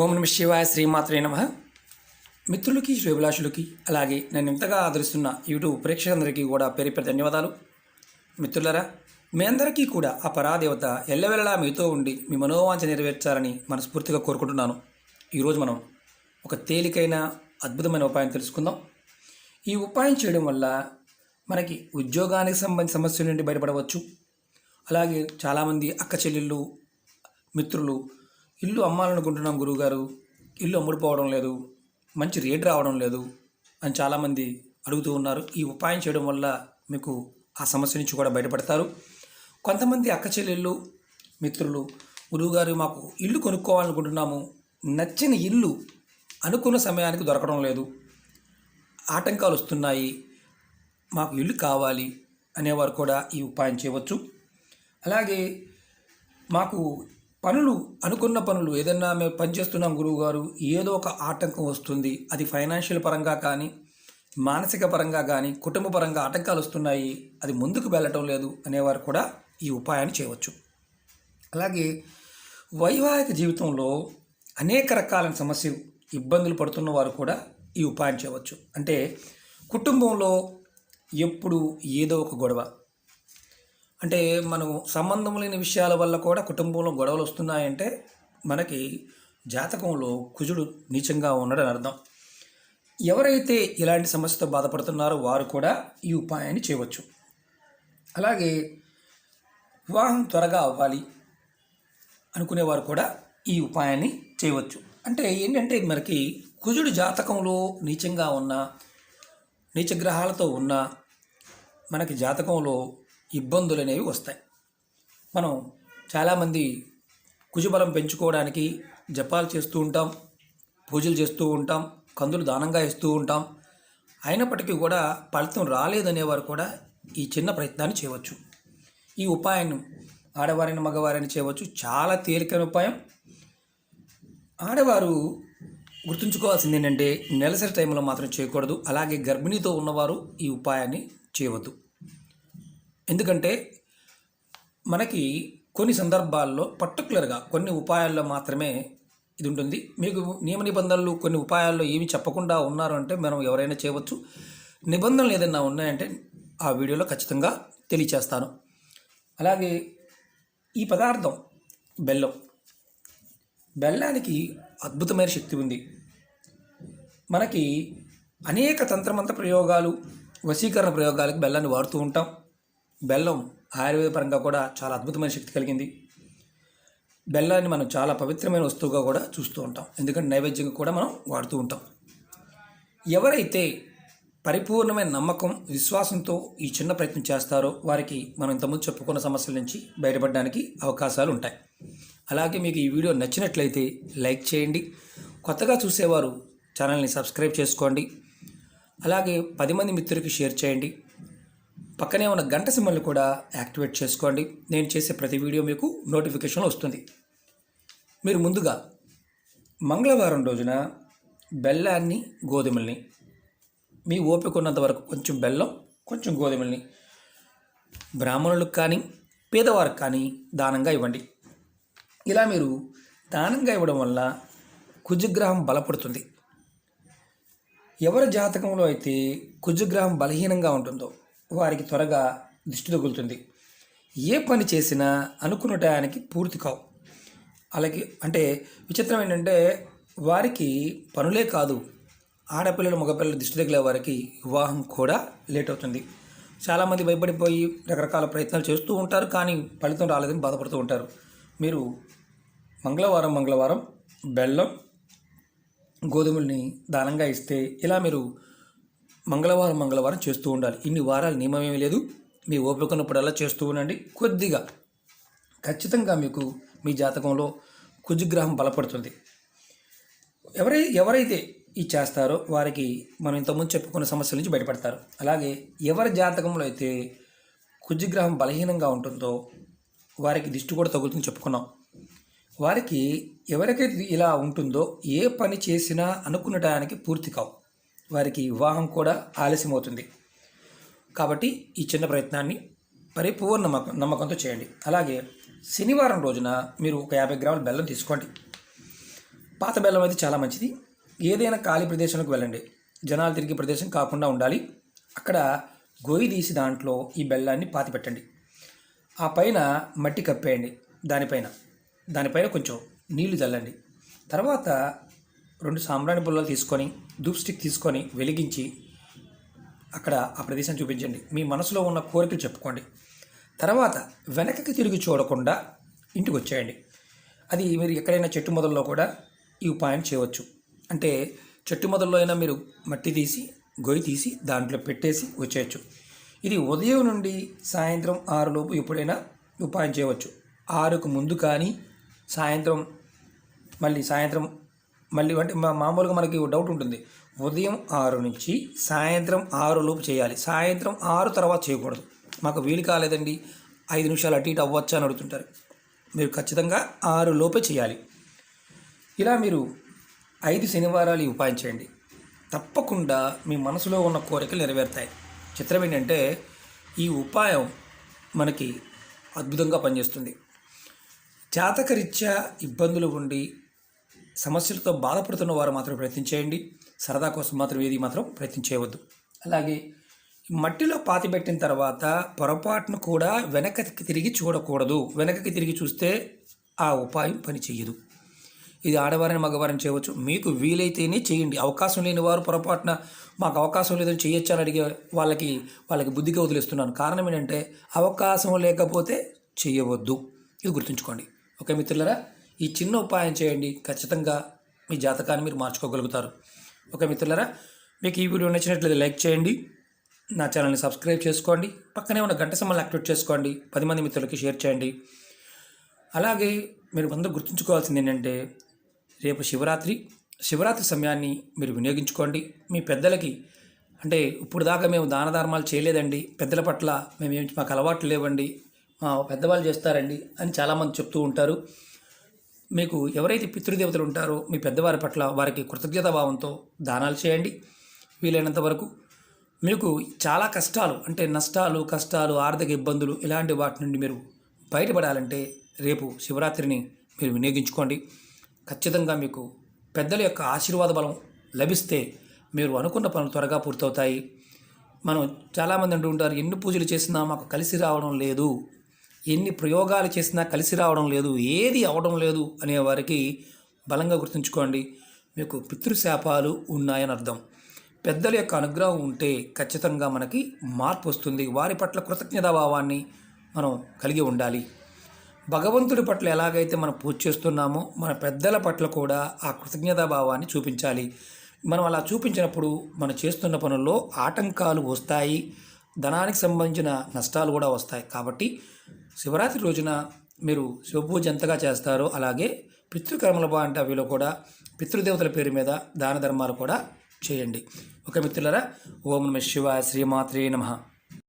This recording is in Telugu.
ఓం నమ శివాయ శ్రీమాత్రే నమః. మిత్రులకి శ్రేభిలాషులకి అలాగే నన్ను ఇంతగా ఆదరిస్తున్న యూట్యూబ్ ప్రేక్షకులందరికీ కూడా పేరు ధన్యవాదాలు. మిత్రులరా, మీ అందరికీ కూడా ఆ పరాదేవత ఎల్లవెల్లలా మీతో ఉండి మీ మనోవాంఛ నెరవేర్చాలని మనస్ఫూర్తిగా కోరుకుంటున్నాను. ఈరోజు మనం ఒక తేలికైన అద్భుతమైన ఉపాయం తెలుసుకుందాం. ఈ ఉపాయం చేయడం వల్ల మనకి ఉద్యోగానికి సంబంధించిన సమస్యల నుండి బయటపడవచ్చు. అలాగే చాలామంది అక్క చెల్లెళ్ళు మిత్రులు ఇల్లు అమ్మాలనుకుంటున్నాం గురువుగారు, ఇల్లు అమ్ముడుపోవడం లేదు, మంచి రేట్ రావడం లేదు అని చాలామంది అడుగుతూ ఉన్నారు. ఈ ఉపాయం చేయడం వల్ల మీకు ఆ సమస్య నుంచి కూడా బయటపడతారు. కొంతమంది అక్క చెల్లెళ్ళు మిత్రులు, గురువుగారు మాకు ఇల్లు కొనుక్కోవాలనుకుంటున్నాము, నచ్చిన ఇల్లు అనుకున్న సమయానికి దొరకడం లేదు, ఆటంకాలు వస్తున్నాయి, మాకు ఇల్లు కావాలి అనేవారు కూడా ఈ ఉపాయం చేయవచ్చు. అలాగే మాకు అనుకున్న పనులు ఏదైనా మేము పనిచేస్తున్నాం గురువుగారు, ఏదో ఒక ఆటంకం వస్తుంది, అది ఫైనాన్షియల్ పరంగా కానీ మానసిక పరంగా కానీ కుటుంబ పరంగా ఆటంకాలు వస్తున్నాయి, అది ముందుకు వెళ్ళటం లేదు అనేవారు కూడా ఈ ఉపాయాన్ని చేయవచ్చు. అలాగే వైవాహిక జీవితంలో అనేక రకాలైన సమస్యలు ఇబ్బందులు పడుతున్న వారు కూడా ఈ ఉపాయం చేయవచ్చు. అంటే కుటుంబంలో ఎప్పుడు ఏదో ఒక గొడవ, అంటే మనం సంబంధం లేని విషయాల వల్ల కూడా కుటుంబంలో గొడవలు వస్తున్నాయంటే మనకి జాతకంలో కుజుడు నీచంగా ఉన్నాడని అర్థం. ఎవరైతే ఇలాంటి సమస్యతో బాధపడుతున్నారో వారు కూడా ఈ ఉపాయాన్ని చేయవచ్చు. అలాగే వివాహం త్వరగా అవ్వాలి అనుకునేవారు కూడా ఈ ఉపాయాన్ని చేయవచ్చు. అంటే ఏంటంటే మనకి కుజుడు జాతకంలో నీచంగా ఉన్న నీచగ్రహాలతో ఉన్న మనకి జాతకంలో ఇబ్బందులు అనేవి వస్తాయి. మనం చాలామంది కుజబలం పెంచుకోవడానికి జపాలు చేస్తూ ఉంటాం, పూజలు చేస్తూ ఉంటాం, కందులు దానంగా ఇస్తూ ఉంటాం. అయినప్పటికీ కూడా ఫలితం రాలేదనేవారు కూడా ఈ చిన్న ప్రయత్నాన్ని చేయవచ్చు. ఈ ఉపాయాన్ని ఆడవారిని మగవారిని చేయవచ్చు. చాలా తేలికైన ఉపాయం. ఆడవారు గుర్తుంచుకోవాల్సింది ఏంటంటే నెలసరి టైంలో మాత్రం చేయకూడదు. అలాగే గర్భిణీతో ఉన్నవారు ఈ ఉపాయాన్ని చేయవద్దు. ఎందుకంటే మనకి కొన్ని సందర్భాల్లో పర్టికులర్గా కొన్ని ఉపాయాల్లో మాత్రమే ఇది ఉంటుంది. మీకు నియమ నిబంధనలు కొన్ని ఉపాయాల్లో ఏమి చెప్పకుండా ఉన్నారు అంటే మనం ఎవరైనా చేయవచ్చు. నిబంధనలు ఏదైనా ఉన్నాయంటే ఆ వీడియోలో ఖచ్చితంగా తెలియచేస్తాను. అలాగే ఈ పదార్థం బెల్లానికి అద్భుతమైన శక్తి ఉంది. మనకి అనేక తంత్రమంత్ర ప్రయోగాలు, వశీకరణ ప్రయోగాలకు బెల్లాన్ని వాడుతూ ఉంటాం. బెల్లం ఆయుర్వేద పరంగా కూడా చాలా అద్భుతమైన శక్తి కలిగింది. బెల్లాన్ని మనం చాలా పవిత్రమైన వస్తువుగా కూడా చూస్తూ ఉంటాం. ఎందుకంటే నైవేద్యంగా కూడా మనం వాడుతూ ఉంటాం. ఎవరైతే పరిపూర్ణమైన నమ్మకం విశ్వాసంతో ఈ చిన్న ప్రయత్నం చేస్తారో వారికి మనం ఇంతకుముందు చెప్పుకున్న సమస్యల నుంచి బయటపడడానికి అవకాశాలు ఉంటాయి. అలాగే మీకు ఈ వీడియో నచ్చినట్లయితే లైక్ చేయండి. కొత్తగా చూసేవారు ఛానల్ని సబ్స్క్రైబ్ చేసుకోండి. అలాగే 10 మంది మిత్రులకి షేర్ చేయండి. పక్కనే ఉన్న గంట సింబల్ని కూడా యాక్టివేట్ చేసుకోండి. నేను చేసే ప్రతి వీడియో మీకు నోటిఫికేషన్ వస్తుంది. మీరు ముందుగా మంగళవారం రోజున బెల్లాన్ని, గోధుమల్ని, మీ ఓపిక ఉన్నంత వరకు కొంచెం బెల్లం, కొంచెం గోధుమల్ని బ్రాహ్మణులకు కానీ పేదవారికి కానీ దానంగా ఇవ్వండి. ఇలా మీరు దానంగా ఇవ్వడం వల్ల కుజగ్రహం బలపడుతుంది. ఎవరి జాతకంలో అయితే కుజగ్రహం బలహీనంగా ఉంటుందో వారికి త్వరగా దిష్టి తగులుతుంది. ఏ పని చేసినా అనుకున్న టయానికి పూర్తి కావు. అలాగే అంటే విచిత్రం ఏంటంటే వారికి పనులే కాదు, ఆడపిల్లలు మగపిల్లలు దిష్టి తగిలే వారికి వివాహం కూడా లేట్ అవుతుంది. చాలామంది భయపడిపోయి రకరకాల ప్రయత్నాలు చేస్తూ ఉంటారు, కానీ ఫలితం రాలేదని బాధపడుతూ ఉంటారు. మీరు మంగళవారం బెల్లం, గోధుమల్ని దానంగా ఇస్తే ఇలా మీరు మంగళవారం చేస్తూ ఉండాలి. ఇన్ని వారాలు నియమమేమీ లేదు. మీ ఓపిక ఉన్నప్పుడల్లా చేస్తూ ఉండండి. కొద్దిగా ఖచ్చితంగా మీకు మీ జాతకంలో కుజగ్రహం బలపడుతుంది. ఎవరైతే ఇది చేస్తారో వారికి మనం ఇంతకుముందు చెప్పుకున్న సమస్యల నుంచి బయటపడతారు. అలాగే ఎవరి జాతకంలో అయితే కుజగ్రహం బలహీనంగా ఉంటుందో వారికి దిష్టి కూడా తగులుతుందని చెప్పుకున్నాం. వారికి ఎవరికైతే ఇలా ఉంటుందో ఏ పని చేసినా అనుకున్న టయానికి పూర్తి కావు, వారికి వివాహం కూడా ఆలస్యమవుతుంది. కాబట్టి ఈ చిన్న ప్రయత్నాన్ని పరిపూర్ణ నమ్మకంతో చేయండి. అలాగే శనివారం రోజున మీరు ఒక 50 గ్రాముల బెల్లం తీసుకోండి. పాత బెల్లం అయితే చాలా మంచిది. ఏదైనా ఖాళీ ప్రదేశానికి వెళ్ళండి, జనాలు తిరిగే ప్రదేశం కాకుండా ఉండాలి. అక్కడ గొయ్యి తీసి దాంట్లో ఈ బెల్లాన్ని పాతి పెట్టండి. ఆ పైన మట్టి కప్పేయండి. దానిపైన కొంచెం నీళ్లు చల్లండి. తర్వాత 2 సాంబ్రాణి పుల్లలు తీసుకొని ధూప్ స్టిక్ తీసుకొని వెలిగించి అక్కడ ఆ ప్రదేశం చూపించండి. మీ మనసులో ఉన్న కోరికలు చెప్పుకోండి. తర్వాత వెనకకి తిరిగి చూడకుండా ఇంటికి వచ్చేయండి. అది మీరు ఎక్కడైనా చెట్టు మొదల్లో కూడా ఈ ఉపాయం చేయవచ్చు. అంటే చెట్టు మొదల్లో అయినా మీరు మట్టి తీసి గొయ్యి తీసి దాంట్లో పెట్టేసి వచ్చేయచ్చు. ఇది ఉదయం నుండి సాయంత్రం 6 లోపు ఎప్పుడైనా ఉపాయం చేయవచ్చు. 6కు ముందు కానీ సాయంత్రం మళ్ళీ అంటే మామూలుగా మనకి డౌట్ ఉంటుంది. ఉదయం 6 నుంచి సాయంత్రం 6 లోపు చేయాలి. సాయంత్రం 6 తర్వాత చేయకూడదు. మాకు వీలు కాలేదండి, 5 నిమిషాలు అటు ఇటు అవ్వచ్చా అని అడుగుతుంటారు. మీరు ఖచ్చితంగా 6 లోపే చేయాలి. ఇలా మీరు 5 శనివారాలు ఈ ఉపాయం చేయండి. తప్పకుండా మీ మనసులో ఉన్న కోరికలు నెరవేరుతాయి. చిత్రం ఏంటంటే ఈ ఉపాయం మనకి అద్భుతంగా పనిచేస్తుంది. జాతకరీత్యా ఇబ్బందులు ఉండి సమస్యలతో బాధపడుతున్న వారు మాత్రం ప్రయత్నం చేయండి. సరదా కోసం మాత్రం ఏది మాత్రం ప్రయత్నం చేయవద్దు. అలాగే మట్టిలో పాతి పెట్టిన తర్వాత పొరపాటును కూడా వెనక్కి తిరిగి చూడకూడదు. వెనక్కి తిరిగి చూస్తే ఆ ఉపాయం పని చెయ్యదు. ఇది ఆడవారిని మగవారిని చేయవచ్చు. మీకు వీలైతేనే చేయండి. అవకాశం లేని వారు పొరపాటున మాకు అవకాశం లేదని చేయొచ్చు అని అడిగే వాళ్ళకి బుద్ధిగా వదిలేస్తున్నాను. కారణం ఏంటంటే అవకాశం లేకపోతే చేయవద్దు. ఇది గుర్తుంచుకోండి. ఓకే మిత్రులారా, ఈ చిన్న ఉపాయం చేయండి. ఖచ్చితంగా మీ జాతకాన్ని మీరు మార్చుకోగలుగుతారు. ఓకే మిత్రులారా, మీకు ఈ వీడియో నచ్చినట్లయితే లైక్ చేయండి, నా ఛానల్ని సబ్స్క్రైబ్ చేసుకోండి, పక్కనే ఉన్న గంట సింబల్ని యాక్టివేట్ చేసుకోండి, 10 మంది మిత్రులకి షేర్ చేయండి. అలాగే మీరు అందరూ గుర్తుంచుకోవాల్సింది ఏంటంటే రేపు శివరాత్రి సమయాన్ని మీరు వినియోగించుకోండి. మీ పెద్దలకి అంటే ఇప్పుడు దాకా మేము దాన ధర్మాలు చేయలేదండి, పెద్దల పట్ల మాకు అలవాట్లు లేవండి, మా పెద్దవాళ్ళు చేస్తారండి అని చాలామంది చెప్తూ ఉంటారు. మీకు ఎవరైతే పితృదేవతలు ఉంటారో మీ పెద్దవారి పట్ల వారికి కృతజ్ఞతా భావంతో దానాలు చేయండి. వీలైనంత వరకు మీకు చాలా కష్టాలు అంటే నష్టాలు, కష్టాలు, ఆర్థిక ఇబ్బందులు ఇలాంటి వాటి నుండి మీరు బయటపడాలంటే రేపు శివరాత్రిని మీరు వినియోగించుకోండి. ఖచ్చితంగా మీకు పెద్దల యొక్క ఆశీర్వాద బలం లభిస్తే మీరు అనుకున్న పనులు త్వరగా పూర్తవుతాయి. మనం చాలామంది అంటూ ఉంటారు, ఎన్ని పూజలు చేసినా మాకు కలిసి రావడం లేదు, ఎన్ని ప్రయోగాలు చేసినా కలిసి రావడం లేదు, ఏది అవడం లేదు అనేవారికి బలంగా గుర్తుంచుకోండి, మీకు పితృశాపాలు ఉన్నాయని అర్థం. పెద్దల యొక్క అనుగ్రహం ఉంటే ఖచ్చితంగా మనకి మార్పు వస్తుంది. వారి పట్ల కృతజ్ఞతాభావాన్ని మనం కలిగి ఉండాలి. భగవంతుడి పట్ల ఎలాగైతే మనం పూజ చేస్తున్నామో మన పెద్దల పట్ల కూడా ఆ కృతజ్ఞతాభావాన్ని చూపించాలి. మనం అలా చూపించినప్పుడు మనం చేస్తున్న పనుల్లో ఆటంకాలు వస్తాయి, ధనానికి సంబంధించిన నష్టాలు కూడా వస్తాయి. కాబట్టి శివరాత్రి రోజున మీరు శివపూజ ఎంతగా చేస్తారో అలాగే పితృకర్మల అంటే అవిలో కూడా పితృదేవతల పేరు మీద దాన ధర్మాలు కూడా చేయండి. ఒక మిత్రులారా, ఓం నమః శివాయ, శ్రీమాత్రే నమః.